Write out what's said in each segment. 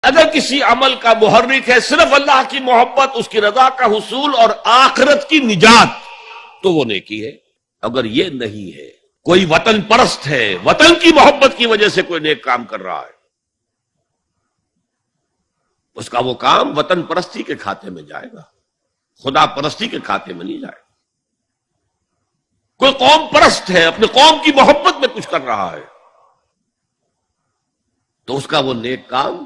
اگر کسی عمل کا محرک ہے صرف اللہ کی محبت، اس کی رضا کا حصول اور آخرت کی نجات، تو وہ نیکی ہے۔ اگر یہ نہیں ہے، کوئی وطن پرست ہے، وطن کی محبت کی وجہ سے کوئی نیک کام کر رہا ہے، اس کا وہ کام وطن پرستی کے کھاتے میں جائے گا، خدا پرستی کے کھاتے میں نہیں جائے گا۔ کوئی قوم پرست ہے، اپنے قوم کی محبت میں کچھ کر رہا ہے، تو اس کا وہ نیک کام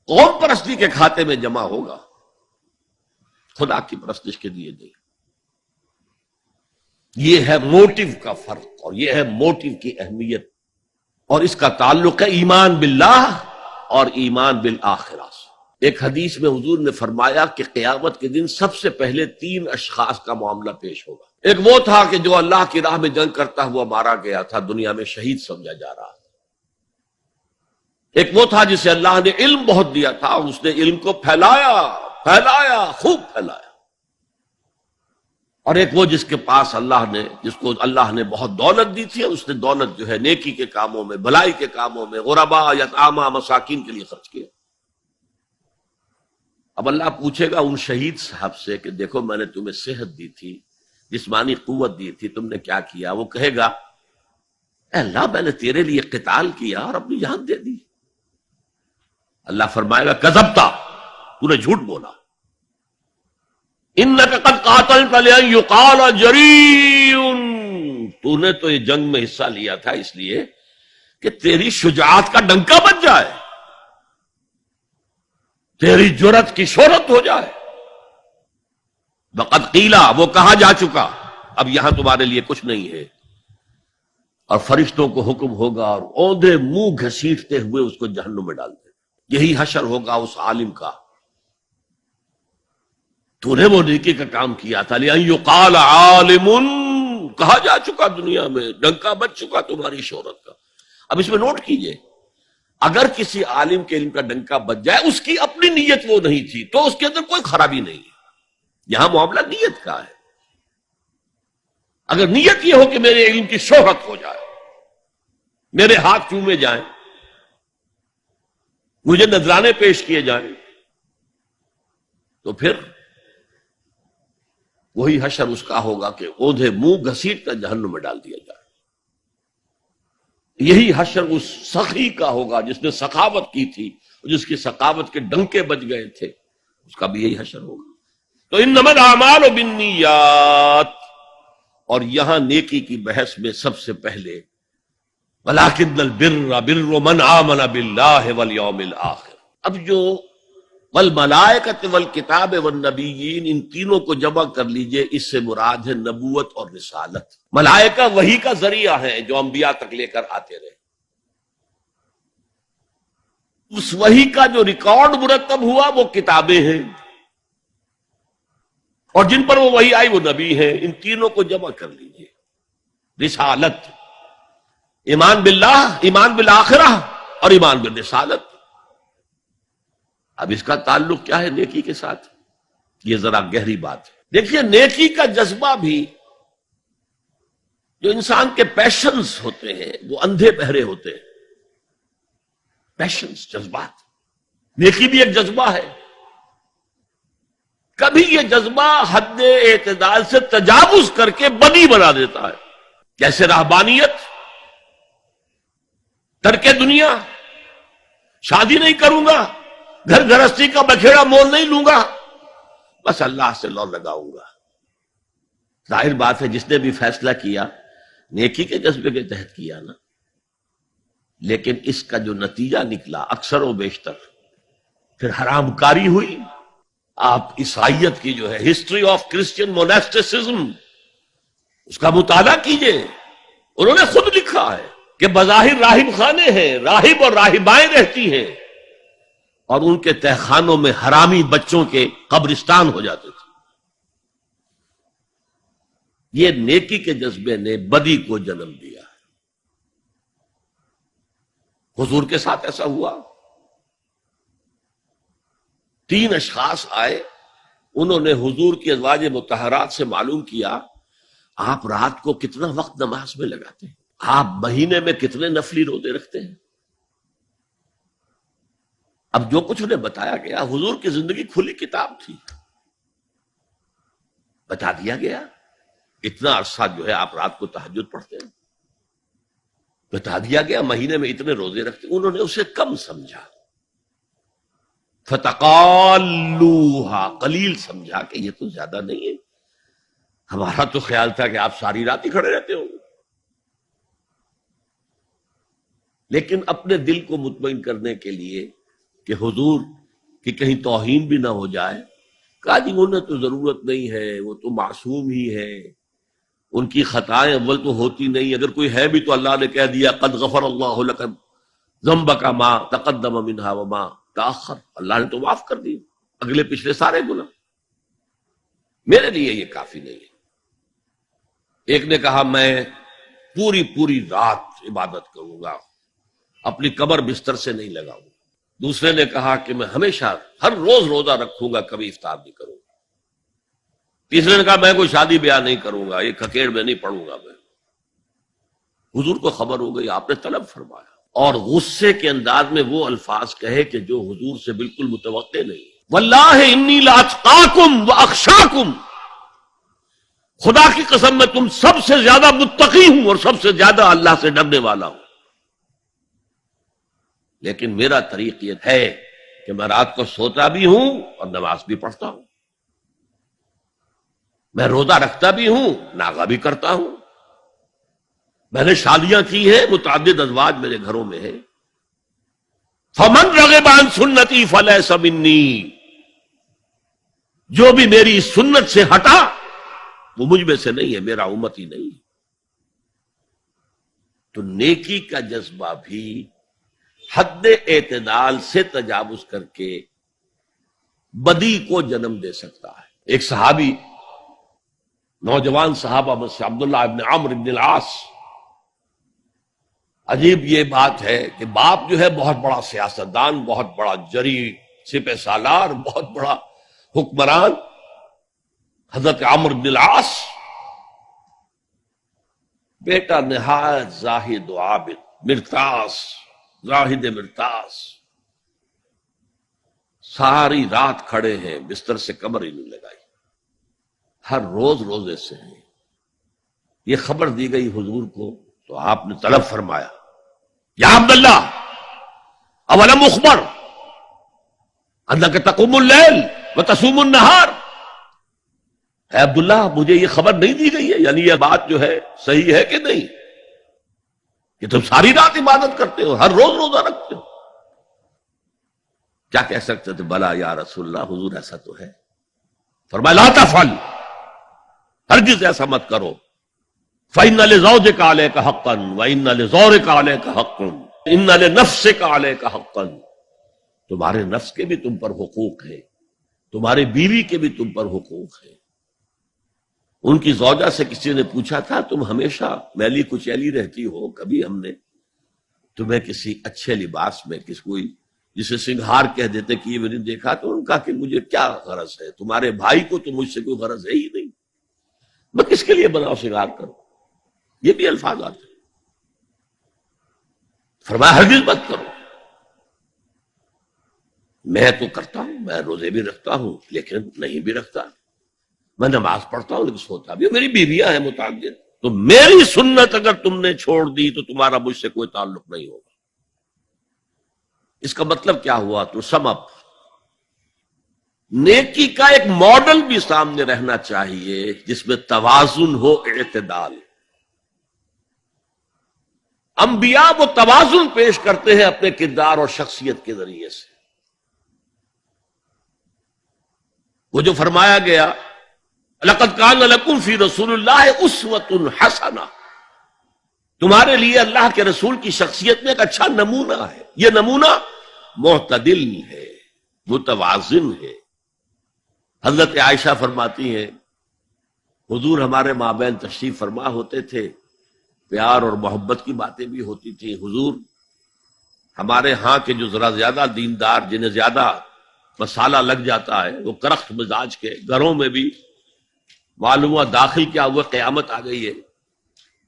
قوم پرستی کے کھاتے میں جمع ہوگا، خدا کی پرستش کے لیے نہیں۔ یہ ہے موٹیو کا فرق، اور یہ ہے موٹیو کی اہمیت، اور اس کا تعلق ہے ایمان باللہ اور ایمان بالآخرہ سے۔ ایک حدیث میں حضور نے فرمایا کہ قیامت کے دن سب سے پہلے 3 اشخاص کا معاملہ پیش ہوگا۔ ایک وہ تھا کہ جو اللہ کی راہ میں جنگ کرتا ہوا مارا گیا تھا، دنیا میں شہید سمجھا جا رہا تھا۔ ایک وہ تھا جسے اللہ نے علم بہت دیا تھا، اور اس نے علم کو پھیلایا، خوب پھیلایا۔ اور ایک وہ جس کے پاس جس کو اللہ نے بہت دولت دی تھی، اور اس نے دولت جو ہے نیکی کے کاموں میں، بھلائی کے کاموں میں، غربا، یتاما، مساکین کے لیے خرچ کیا۔ اب اللہ پوچھے گا ان شہید صاحب سے کہ دیکھو میں نے تمہیں صحت دی تھی، جسمانی قوت دی تھی، تم نے کیا کیا؟ وہ کہے گا اے اللہ میں نے تیرے لیے قتال کیا اور اپنی جان دے دی۔ اللہ فرمائے گا کذبتا، تو نے جھوٹ بولا، انک قد قاتلت لأن یقال جریء، تو نے تو یہ جنگ میں حصہ لیا تھا اس لیے کہ تیری شجاعت کا ڈنکا بج جائے، تیری جرأت کی شہرت ہو جائے۔ وقد قیلا، وہ کہا جا چکا، اب یہاں تمہارے لیے کچھ نہیں ہے۔ اور فرشتوں کو حکم ہوگا اور اوندھے منہ گھسیٹتے ہوئے اس کو جہنم میں ڈال دیں۔ یہی حشر ہوگا اس عالم کا، تو نے وہ نیکی کا کام کیا تھا، لئن یقال عالم، کہا جا چکا دنیا میں، ڈنکا بج چکا تمہاری شہرت کا۔ اب اس میں نوٹ کیجئے، اگر کسی عالم کے علم کا ڈنکا بج جائے، اس کی اپنی نیت وہ نہیں تھی تو اس کے اندر کوئی خرابی نہیں ہے۔ یہاں معاملہ نیت کا ہے۔ اگر نیت یہ ہو کہ میرے علم کی شہرت ہو جائے، میرے ہاتھ چومے جائیں، مجھے نذرانے پیش کیے جائیں، تو پھر وہی حشر اس کا ہوگا کہ اوندھے منہ گھسیٹ کر جہنم میں ڈال دیا جائے۔ یہی حشر اس سخی کا ہوگا جس نے سخاوت کی تھی، جس کی سخاوت کے ڈنکے بج گئے تھے، اس کا بھی یہی حشر ہوگا۔ تو انما الاعمال بالنیات، اور یہاں نیکی کی بحث میں سب سے پہلے ولکن البر بر من آمن باللہ والیوم الآخر۔ اب جو والملائکۃ والکتاب والنبیین، ان تینوں کو جمع کر لیجئے، اس سے مراد ہے نبوت اور رسالت۔ ملائکہ وحی کا ذریعہ ہیں جو انبیاء تک لے کر آتے رہے، اس وحی کا جو ریکارڈ مرتب ہوا وہ کتابیں ہیں، اور جن پر وہ وحی آئی وہ نبی ہیں۔ ان تینوں کو جمع کر لیجئے، رسالت، ایمان باللہ، ایمان بالآخرہ، اور ایمان بالرسالت۔ اب اس کا تعلق کیا ہے نیکی کے ساتھ؟ یہ ذرا گہری بات ہے۔ دیکھیے نیکی کا جذبہ بھی، جو انسان کے پیشنز ہوتے ہیں وہ اندھے بہرے ہوتے ہیں، پیشنز، جذبات۔ نیکی بھی ایک جذبہ ہے، کبھی یہ جذبہ حد اعتدال سے تجاوز کر کے بدی بنا دیتا ہے، جیسے رہبانیت، ترک دنیا، شادی نہیں کروں گا، گھر گھرستی کا بکھیڑا مول نہیں لوں گا، بس اللہ سے لو لگاؤں گا۔ ظاہر بات ہے جس نے بھی فیصلہ کیا نیکی کے جذبے کے تحت کیا نا، لیکن اس کا جو نتیجہ نکلا اکثر و بیشتر پھر حرام کاری ہوئی۔ آپ عیسائیت کی جو ہے ہسٹری آف کرسچین موناسٹسزم، اس کا مطالعہ کیجئے، انہوں نے خود لکھا ہے کہ بظاہر راہب خانے ہیں، راہب اور راہبائیں رہتی ہیں، اور ان کے تہخانوں میں حرامی بچوں کے قبرستان ہو جاتے تھے۔ یہ نیکی کے جذبے نے بدی کو جنم دیا ہے۔ حضور کے ساتھ ایسا ہوا۔ 3 اشخاص آئے، انہوں نے حضور کی ازواج مطہرات سے معلوم کیا آپ رات کو کتنا وقت نماز میں لگاتے ہیں، آپ مہینے میں کتنے نفلی روزے رکھتے ہیں، اب جو کچھ انہیں بتایا گیا، حضور کی زندگی کھلی کتاب تھی، بتا دیا گیا اتنا عرصہ جو ہے آپ رات کو تہجد پڑھتے ہیں، بتا دیا گیا مہینے میں اتنے روزے رکھتے ہیں، انہوں نے اسے کم سمجھا، فتقالوہا، قلیل سمجھا کہ یہ تو زیادہ نہیں ہے، ہمارا تو خیال تھا کہ آپ ساری رات ہی کھڑے رہتے ہوں گے۔ لیکن اپنے دل کو مطمئن کرنے کے لیے کہ حضور کی کہیں توہین بھی نہ ہو جائے، کہا جی انہیں تو ضرورت نہیں ہے، وہ تو معصوم ہی ہے، ان کی خطائیں اول تو ہوتی نہیں، اگر کوئی ہے بھی تو اللہ نے کہہ دیا قد غفر اللہ لک ذنبک ما تقدم منہا وما تاخر، اللہ نے تو معاف کر دی اگلے پچھلے سارے گناہ، میرے لیے یہ کافی نہیں ہے۔ ایک نے کہا میں پوری رات عبادت کروں گا، اپنی کمر بستر سے نہیں لگاؤں گا۔ دوسرے نے کہا کہ میں ہمیشہ ہر روز روزہ رکھوں گا، کبھی افطار نہیں کروں گا۔ تیسرے نے کہا میں کوئی شادی بیاہ نہیں کروں گا، یہ کھکیڑ میں نہیں پڑھوں گا میں۔ حضور کو خبر ہو گئی، آپ نے طلب فرمایا اور غصے کے انداز میں وہ الفاظ کہے کہ جو حضور سے بالکل متوقع نہیں۔ واللہ انی لاتقاکم واخشاکم، خدا کی قسم میں تم سب سے زیادہ متقی ہوں اور سب سے زیادہ اللہ سے ڈرنے والا ہوں، لیکن میرا طریق یہ ہے کہ میں رات کو سوتا بھی ہوں اور نماز بھی پڑھتا ہوں، میں روزہ رکھتا بھی ہوں، ناغہ بھی کرتا ہوں، میں نے شادیاں کی ہیں، متعدد ازواج میرے گھروں میں ہے۔ فمن رغب عن سنتی فلیس منی، جو بھی میری سنت سے ہٹا وہ مجھ میں سے نہیں ہے، میرا امت ہی نہیں۔ تو نیکی کا جذبہ بھی حد اعتدال سے تجاوز کر کے بدی کو جنم دے سکتا ہے۔ ایک صحابی، نوجوان صحابہ میں سے عبداللہ ابن عمرو ابن العاص، عجیب یہ بات ہے کہ باپ جو ہے بہت بڑا سیاستدان، بہت بڑا جری سپہ سالار، بہت بڑا حکمران، حضرت عمرو بن العاص، بیٹا نہایت زاہد و عابد، مرتاس، زاہد مرتاس، ساری رات کھڑے ہیں، بستر سے کمر ہی نہیں لگائی، ہر روز روزے سے ہیں۔ یہ خبر دی گئی حضور کو تو آپ نے طلب فرمایا یا عبداللہ اولم اخبر انک تقوم اللیل وتصوم النہار، اے عبداللہ مجھے یہ خبر نہیں دی گئی ہے، یعنی یہ بات جو ہے صحیح ہے کہ نہیں کہ تم ساری رات عبادت کرتے ہو، ہر روز روزہ رکھتے ہو؟ کیا کہہ سکتے تھے؟ بلا یا رسول اللہ، حضور ایسا تو ہے۔ فرمایا لا تفعل، ہرگز ایسا مت کرو، فإن لزوجك عليك حقا وإن لزورك عليك حقا إن لنفسك عليك حقا، تمہارے نفس کے بھی تم پر حقوق ہے، تمہارے بیوی کے بھی تم پر حقوق ہے۔ ان کی زوجہ سے کسی نے پوچھا تھا تم ہمیشہ میلی کچیلی رہتی ہو، کبھی ہم نے تمہیں کسی اچھے لباس میں، کسی کوئی جسے سنگھار کہہ دیتے کہ یہ میں نے دیکھا، تو ان کا کہ مجھے کیا غرض ہے، تمہارے بھائی کو تو مجھ سے کوئی غرض ہے ہی نہیں، میں کس کے لیے بناؤ سنگھار کروں؟ یہ بھی الفاظ آتے ہیں۔ فرمایا ہرگز مت کرو، میں تو کرتا ہوں، میں روزے بھی رکھتا ہوں لیکن نہیں بھی رکھتا، میں نماز پڑھتا ہوں لیکن سوتا بھی ہوں، میری بیویاں ہیں متعدد، تو میری سنت اگر تم نے چھوڑ دی تو تمہارا مجھ سے کوئی تعلق نہیں ہوگا۔ اس کا مطلب کیا ہوا؟ تو سم اپ، نیکی کا ایک ماڈل بھی سامنے رہنا چاہیے جس میں توازن ہو، اعتدال۔ انبیاء وہ توازن پیش کرتے ہیں اپنے کردار اور شخصیت کے ذریعے سے۔ وہ جو فرمایا گیا لقد کان لکم فی رسول اللہ اسوۃ حسنہ، تمہارے لیے اللہ کے رسول کی شخصیت میں ایک اچھا نمونہ ہے، یہ نمونہ معتدل ہے، متوازن ہے۔ حضرت عائشہ فرماتی ہیں حضور ہمارے مابین تشریف فرما ہوتے تھے، پیار اور محبت کی باتیں بھی ہوتی تھیں۔ حضور ہمارے ہاں کے جو ذرا زیادہ دیندار، جنہیں زیادہ مسالہ لگ جاتا ہے، وہ کرخت مزاج کے، گھروں میں بھی معلوم ہوا داخل کیا ہوا قیامت آ گئی ہے،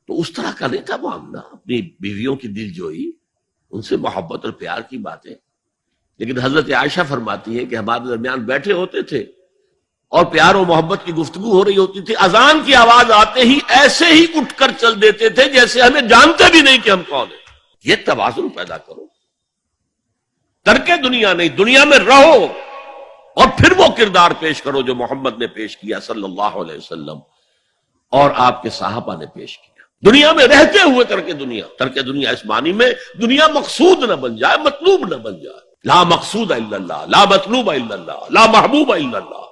تو اس طرح کا نہیں تھا معاملہ، اپنی بیویوں کی دل جوئی، ان سے محبت اور پیار کی باتیں۔ لیکن حضرت عائشہ فرماتی ہے کہ ہمارے درمیان بیٹھے ہوتے تھے اور پیار و محبت کی گفتگو ہو رہی ہوتی تھی، اذان کی آواز آتے ہی ایسے ہی اٹھ کر چل دیتے تھے جیسے ہمیں جانتے بھی نہیں کہ ہم کون ہیں۔ یہ توازن پیدا کرو، ترک دنیا نہیں، دنیا میں رہو اور پھر وہ کردار پیش کرو جو محمد نے پیش کیا صلی اللہ علیہ وسلم اور آپ کے صحابہ نے پیش کیا۔ دنیا میں رہتے ہوئے ترک دنیا اس معنی میں دنیا مقصود نہ بن جائے، مطلوب نہ بن جائے۔ لا مقصود الا اللہ، لا مطلوب الا اللہ، لا محبوب الا اللہ۔